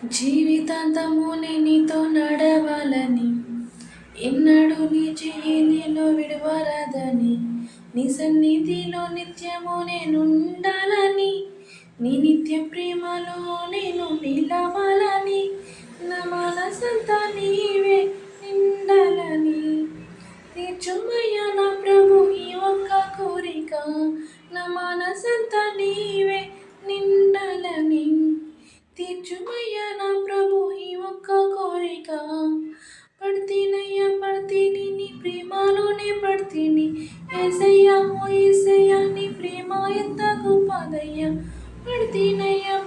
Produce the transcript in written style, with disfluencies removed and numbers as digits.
జీవితాంతము నేను నీతో నడవాలని, ఎన్నడూ నీ చెయ్యి నీలో విడవరాదని, నీ సన్నిధిలో నిత్యము నేనుండాలని, నీ నిత్య ప్రేమలో నేను నిలవాలని, నా మనసంతా నీవే నిండాలని. తీర్చుమయ్యా నా ప్రభు ఈ ఒక్క కోరిక, నా మనసంతా నీవే నిండాలని. తీర్చుమయ్యా నా ప్రభు ఈ ఒక్క కోరిక. పడితేనయ్యా పడితేని నీ ప్రేమలోనే పడితేని, ఏసయ్యా ఓ ఏసయ్యా నీ ప్రేమ ఎంత గొప్పదయ్యా. పడితేనయ్యా